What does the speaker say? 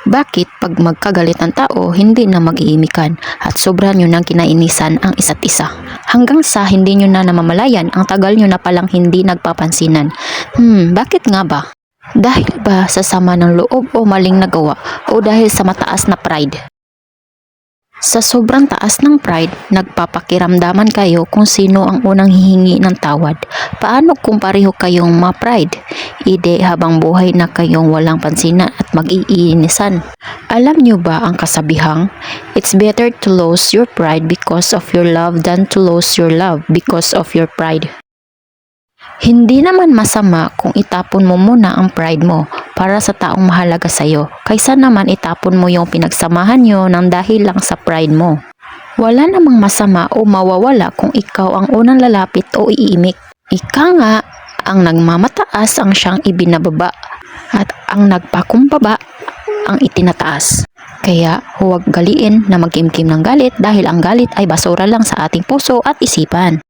Bakit pag magkagalit ang tao, hindi na mag-iimikan at sobra nyo nang kinainisan ang isa't isa? Hanggang sa hindi nyo na namamalayan, ang tagal nyo na palang hindi nagpapansinan. Bakit nga ba? Dahil ba sa sama ng loob o maling nagawa o dahil sa mataas na pride? Sa sobrang taas ng pride, nagpapakiramdaman kayo kung sino ang unang hihingi ng tawad. Paano kung pareho kayong ma-pride? Ide habang buhay na kayong walang pansinan at mag-iinisan. Alam nyo ba ang kasabihang, it's better to lose your pride because of your love than to lose your love because of your pride. Hindi naman masama kung itapon mo muna ang pride mo para sa taong mahalaga sa'yo, kaysa naman itapon mo yung pinagsamahan nyo ng dahil lang sa pride mo. Wala namang masama o mawawala kung ikaw ang unang lalapit o iimik. Ika nga, ang nagmamataas ang siyang ibinababa at ang nagpakumbaba ang itinataas. Kaya huwag galiin na magkimkim ng galit dahil ang galit ay basura lang sa ating puso at isipan.